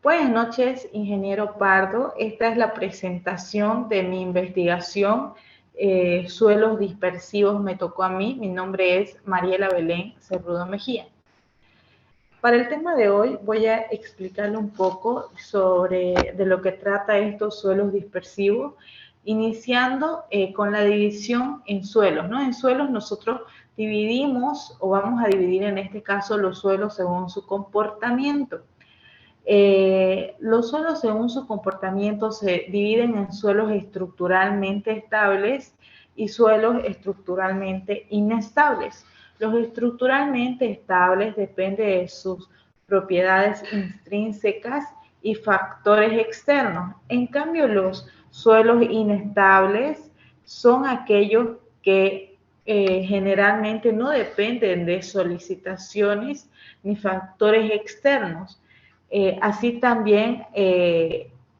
Buenas noches, ingeniero Pardo. Esta es la presentación de mi investigación, suelos dispersivos me tocó a mí. Mi nombre es Mariela Belén Cerrudo Mejía. Para el tema de hoy voy a explicarle un poco de lo que trata estos suelos dispersivos, iniciando con la división en suelos, ¿no? En suelos nosotros dividimos, o vamos a dividir en este caso, los suelos según su comportamiento. Los suelos según su comportamiento se dividen en suelos estructuralmente estables y suelos estructuralmente inestables. Los estructuralmente estables dependen de sus propiedades intrínsecas y factores externos. En cambio, los suelos inestables son aquellos que generalmente no dependen de solicitaciones ni factores externos. Así también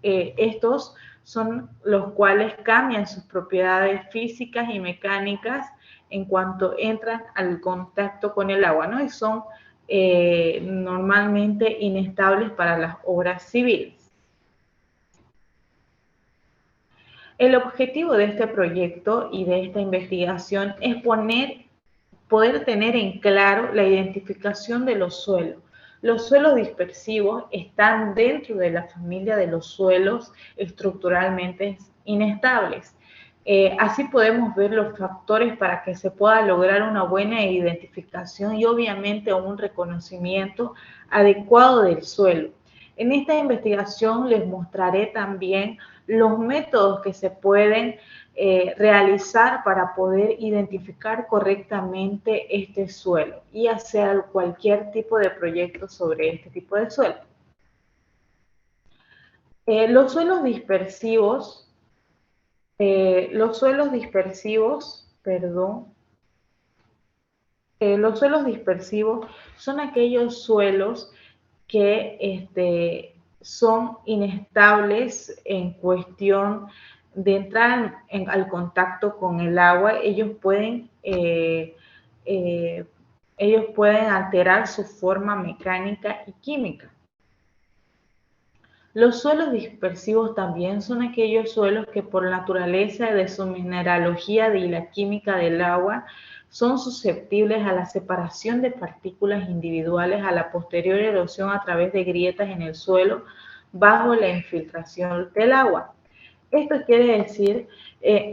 estos son los cuales cambian sus propiedades físicas y mecánicas en cuanto entran al contacto con el agua, ¿no? Y son normalmente inestables para las obras civiles. El objetivo de este proyecto y de esta investigación es poder tener en claro la identificación de los suelos. Los suelos dispersivos están dentro de la familia de los suelos estructuralmente inestables. Así podemos ver los factores para que se pueda lograr una buena identificación y obviamente un reconocimiento adecuado del suelo. En esta investigación les mostraré también los métodos que se pueden realizar para poder identificar correctamente este suelo y hacer cualquier tipo de proyecto sobre este tipo de suelo. Los suelos dispersivos, los suelos dispersivos son aquellos suelos que son inestables en cuestión de entrar al contacto con el agua. Ellos pueden alterar su forma mecánica y química. Los suelos dispersivos también son aquellos suelos que por naturaleza de su mineralogía y la química del agua son susceptibles a la separación de partículas individuales a la posterior erosión a través de grietas en el suelo bajo la infiltración del agua. Esto quiere decir,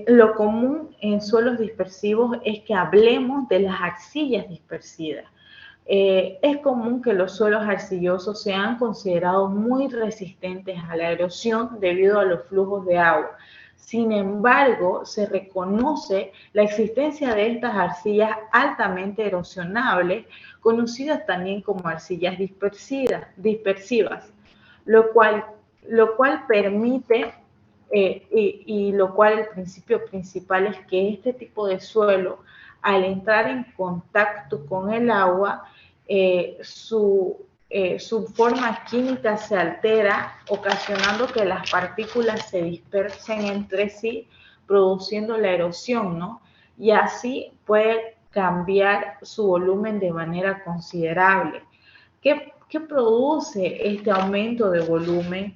lo común en suelos dispersivos es que hablemos de las arcillas dispersivas. Es común que los suelos arcillosos sean considerados muy resistentes a la erosión debido a los flujos de agua. Sin embargo, se reconoce la existencia de estas arcillas altamente erosionables, conocidas también como arcillas dispersivas, lo cual permite, lo cual el principio principal es que este tipo de suelo, al entrar en contacto con el agua, su forma química se altera, ocasionando que las partículas se dispersen entre sí, produciendo la erosión, ¿no? Y así puede cambiar su volumen de manera considerable. ¿Qué produce este aumento de volumen?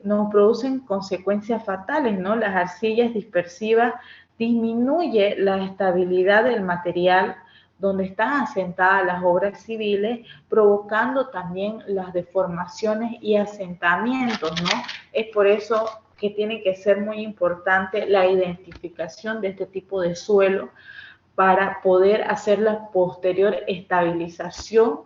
Nos producen consecuencias fatales, ¿no? Las arcillas dispersivas disminuye la estabilidad del material donde están asentadas las obras civiles, provocando también las deformaciones y asentamientos, ¿no? Es por eso que tiene que ser muy importante la identificación de este tipo de suelo para poder hacer la posterior estabilización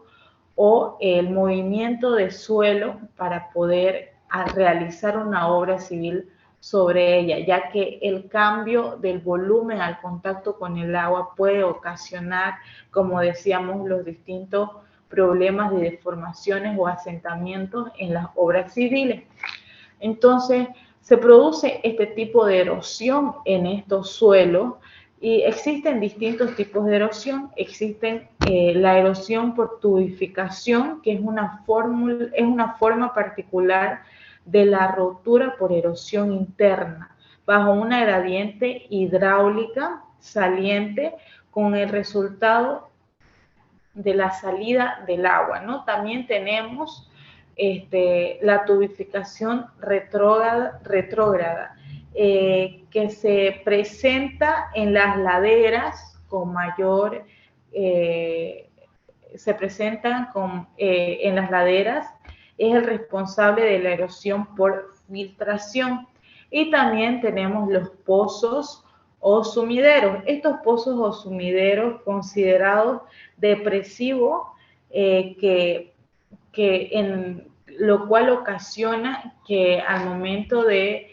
o el movimiento de suelo para poder realizar una obra civil sobre ella, ya que el cambio del volumen al contacto con el agua puede ocasionar, como decíamos, los distintos problemas de deformaciones o asentamientos en las obras civiles. Entonces, se produce este tipo de erosión en estos suelos y existen distintos tipos de erosión. Existen la erosión por tubificación, que es una forma particular de la rotura por erosión interna, bajo una gradiente hidráulica saliente con el resultado de la salida del agua, ¿no? También tenemos la tubificación retrógrada, que se presenta en las laderas con mayor, en las laderas, es el responsable de la erosión por filtración. Y también tenemos los pozos o sumideros. Estos pozos o sumideros considerados depresivos, que en lo cual ocasiona que al momento de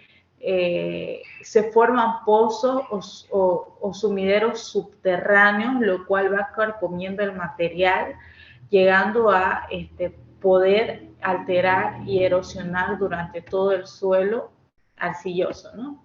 se forman pozos o sumideros subterráneos, lo cual va carcomiendo el material, llegando a poder alterar y erosionar durante todo el suelo arcilloso, ¿no?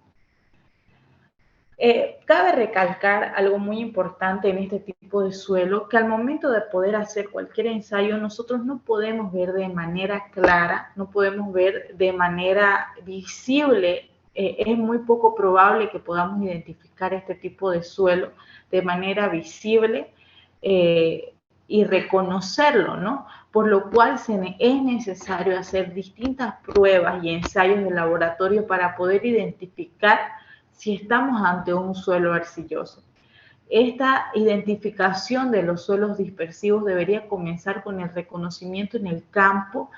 Cabe recalcar algo muy importante en este tipo de suelo, que al momento de poder hacer cualquier ensayo, nosotros no podemos ver de manera clara, no podemos ver de manera visible. Es muy poco probable que podamos identificar este tipo de suelo de manera visible y reconocerlo, ¿no? Por lo cual es necesario hacer distintas pruebas y ensayos de laboratorio para poder identificar si estamos ante un suelo arcilloso. Esta identificación de los suelos dispersivos debería comenzar con el reconocimiento en el campo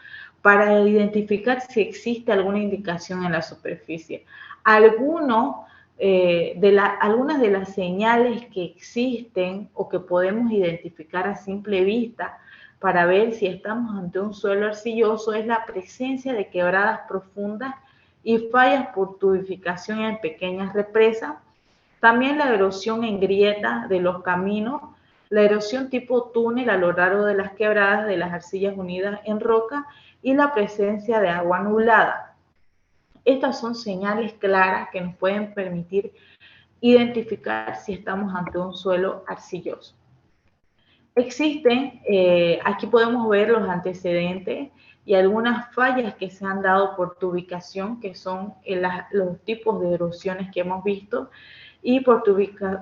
para identificar si existe alguna indicación en la superficie. Algunas de las señales que existen o que podemos identificar a simple vista para ver si estamos ante un suelo arcilloso es la presencia de quebradas profundas y fallas por tubificación en pequeñas represas. También la erosión en grietas de los caminos, la erosión tipo túnel a lo largo de las quebradas de las arcillas unidas en roca y la presencia de agua nublada. Estas son señales claras que nos pueden permitir identificar si estamos ante un suelo arcilloso. Existen, aquí podemos ver los antecedentes y algunas fallas que se han dado por tubicación, que son los tipos de erosiones que hemos visto, y por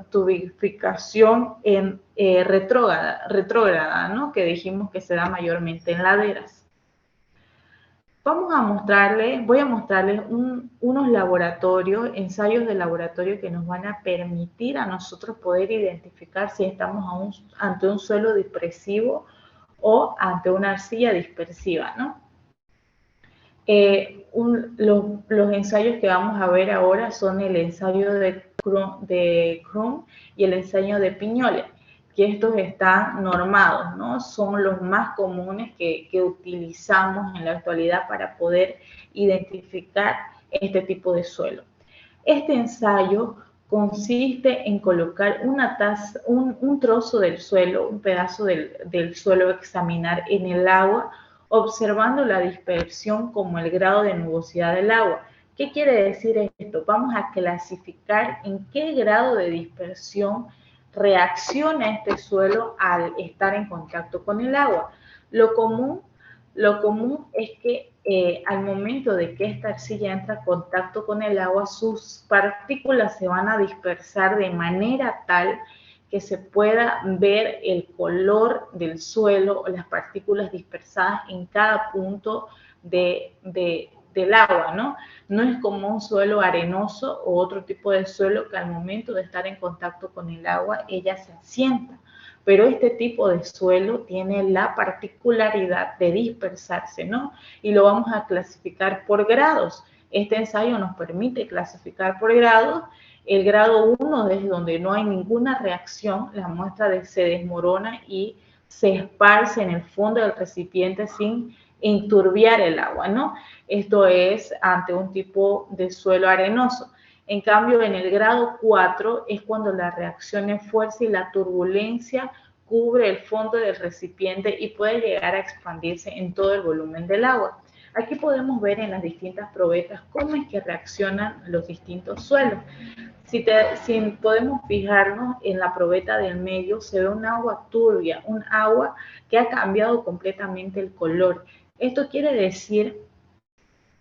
tubificación en retrógrada, ¿no? Que dijimos que se da mayormente en laderas. Voy a mostrarles unos laboratorios, ensayos de laboratorio que nos van a permitir a nosotros poder identificar si estamos ante un suelo dispersivo o ante una arcilla dispersiva, ¿no? Los ensayos que vamos a ver ahora son el ensayo de Crum y el ensayo de Pignoli, que estos están normados, ¿no? Son los más comunes que utilizamos en la actualidad para poder identificar este tipo de suelo. Este ensayo consiste en colocar un trozo del suelo, un pedazo del suelo a examinar en el agua, observando la dispersión como el grado de nubosidad del agua. ¿Qué quiere decir esto? Vamos a clasificar en qué grado de dispersión reacciona este suelo al estar en contacto con el agua. Lo común es que al momento de que esta arcilla entra en contacto con el agua, sus partículas se van a dispersar de manera tal que se pueda ver el color del suelo o las partículas dispersadas en cada punto del agua, ¿no? No es como un suelo arenoso o otro tipo de suelo que al momento de estar en contacto con el agua, ella se asienta. Pero este tipo de suelo tiene la particularidad de dispersarse, ¿no? Y lo vamos a clasificar por grados. Este ensayo nos permite clasificar por grados. El grado 1 es donde no hay ninguna reacción, la muestra se desmorona y se esparce en el fondo del recipiente sin enturbiar el agua, ¿no? Esto es ante un tipo de suelo arenoso. En cambio, en el grado 4 es cuando la reacción es fuerte y la turbulencia cubre el fondo del recipiente y puede llegar a expandirse en todo el volumen del agua. Aquí podemos ver en las distintas probetas cómo es que reaccionan los distintos suelos. Si podemos fijarnos en la probeta del medio, se ve un agua turbia, un agua que ha cambiado completamente el color. Esto quiere decir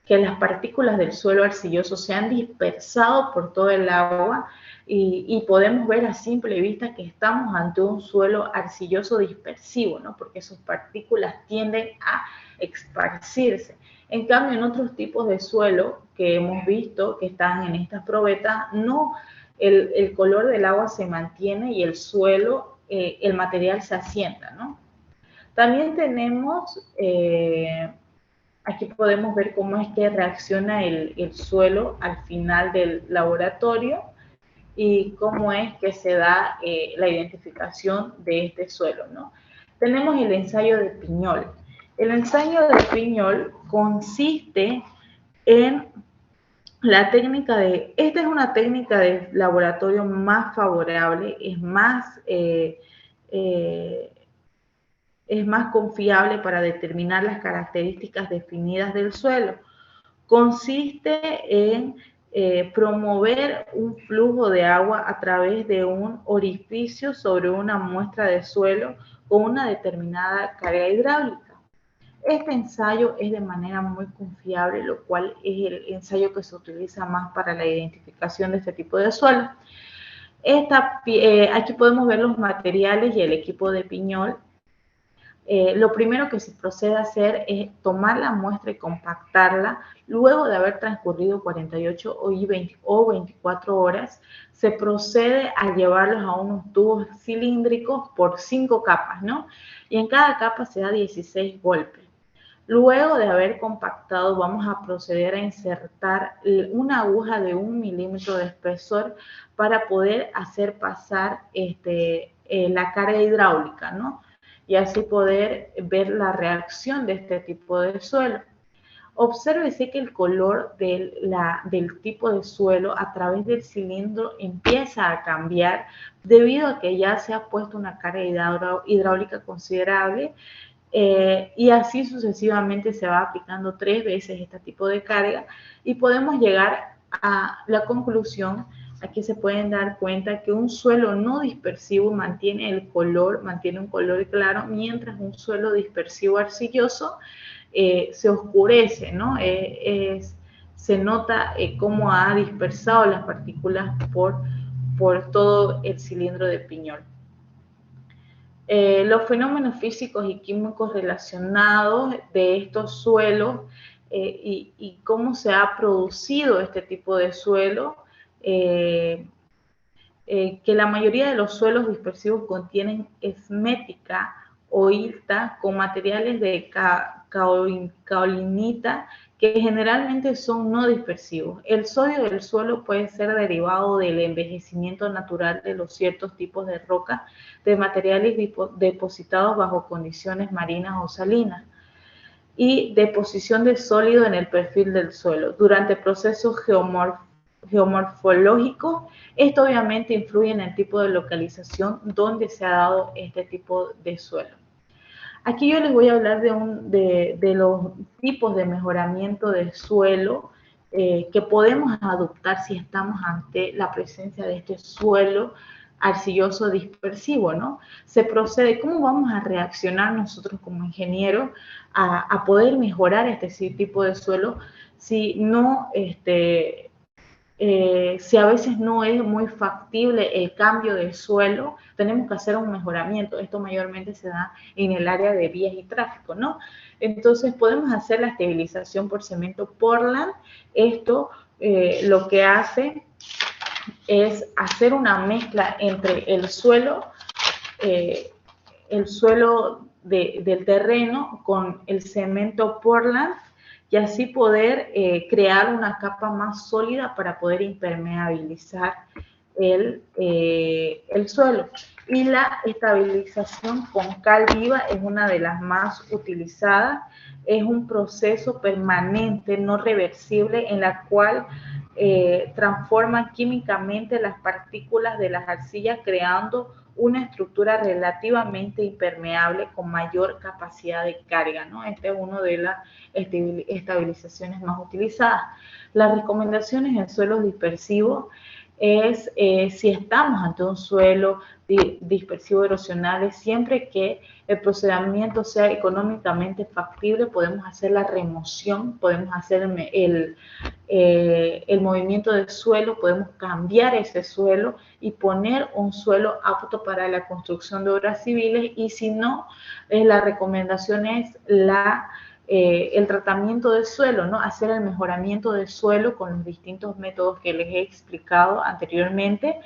que las partículas del suelo arcilloso se han dispersado por todo el agua y podemos ver a simple vista que estamos ante un suelo arcilloso dispersivo, ¿no? Porque sus partículas tienden a esparcirse. En cambio, en otros tipos de suelo que hemos visto que están en estas probetas, no, el color del agua se mantiene y el suelo, el material se asienta, ¿no? También tenemos, aquí podemos ver cómo es que reacciona el suelo al final del laboratorio y cómo es que se da la identificación de este suelo, ¿no? Tenemos el ensayo de Piñol. El ensayo de Piñol consiste en la técnica de, esta es una técnica de laboratorio más favorable, es más confiable para determinar las características definidas del suelo. Consiste en promover un flujo de agua a través de un orificio sobre una muestra de suelo con una determinada carga hidráulica. Este ensayo es de manera muy confiable, lo cual es el ensayo que se utiliza más para la identificación de este tipo de suelo. Aquí podemos ver los materiales y el equipo de Piñol. Lo primero que se procede a hacer es tomar la muestra y compactarla. Luego de haber transcurrido 48 o 24 horas, se procede a llevarlos a unos tubos cilíndricos por 5 capas, ¿no? Y en cada capa se da 16 golpes. Luego de haber compactado, vamos a proceder a insertar una aguja de 1 milímetro de espesor para poder hacer pasar la carga hidráulica, ¿no? Y así poder ver la reacción de este tipo de suelo. Obsérvese que el color del tipo de suelo a través del cilindro empieza a cambiar debido a que ya se ha puesto una carga hidráulica considerable y así sucesivamente se va aplicando 3 veces este tipo de carga y podemos llegar a la conclusión. Aquí se pueden dar cuenta que un suelo no dispersivo mantiene un color claro, mientras un suelo dispersivo arcilloso se oscurece, ¿no? Se nota cómo ha dispersado las partículas por todo el cilindro de Piñol. Los fenómenos físicos y químicos relacionados de estos suelos y cómo se ha producido este tipo de suelo, que la mayoría de los suelos dispersivos contienen esmética o ilta con materiales de caolinita que generalmente son no dispersivos. El sodio del suelo puede ser derivado del envejecimiento natural de los ciertos tipos de roca de materiales depositados bajo condiciones marinas o salinas y deposición de sólido en el perfil del suelo. Durante procesos geomorfológicos, esto obviamente influye en el tipo de localización donde se ha dado este tipo de suelo. Aquí yo les voy a hablar de los tipos de mejoramiento de suelo que podemos adoptar si estamos ante la presencia de este suelo arcilloso dispersivo, ¿no? Se procede, ¿cómo vamos a reaccionar nosotros como ingenieros a poder mejorar este tipo de suelo si no, si a veces no es muy factible el cambio de suelo, tenemos que hacer un mejoramiento. Esto mayormente se da en el área de vías y tráfico, ¿no? Entonces podemos hacer la estabilización por cemento Portland. Esto lo que hace es hacer una mezcla entre el suelo del terreno con el cemento Portland y así poder crear una capa más sólida para poder impermeabilizar el suelo. Y la estabilización con cal viva es una de las más utilizadas. Es un proceso permanente, no reversible, en la cual transforman químicamente las partículas de las arcillas creando una estructura relativamente impermeable con mayor capacidad de carga, ¿no? Esta es una de las estabilizaciones más utilizadas. Las recomendaciones en suelos dispersivos es si estamos ante un suelo dispersivo erosional, siempre que el procedimiento sea económicamente factible, podemos hacer la remoción, podemos hacer el movimiento del suelo, podemos cambiar ese suelo y poner un suelo apto para la construcción de obras civiles, y si no, la recomendación es el tratamiento del suelo, ¿no? Hacer el mejoramiento del suelo con los distintos métodos que les he explicado anteriormente,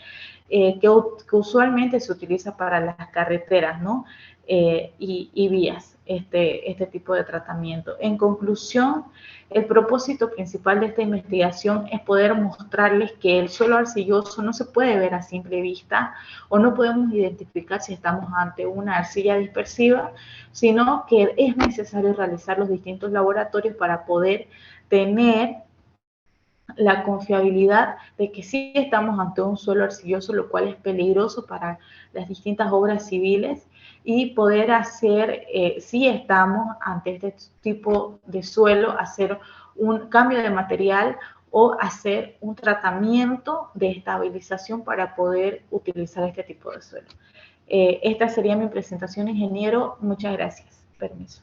que usualmente se utiliza para las carreteras, ¿no? Y vías, este tipo de tratamiento. En conclusión, el propósito principal de esta investigación es poder mostrarles que el suelo arcilloso no se puede ver a simple vista, o no podemos identificar si estamos ante una arcilla dispersiva, sino que es necesario realizar los distintos laboratorios para poder tener la confiabilidad de que sí estamos ante un suelo arcilloso, lo cual es peligroso para las distintas obras civiles, y poder hacer, si estamos ante este tipo de suelo, hacer un cambio de material o hacer un tratamiento de estabilización para poder utilizar este tipo de suelo. Esta sería mi presentación, ingeniero. Muchas gracias. Permiso.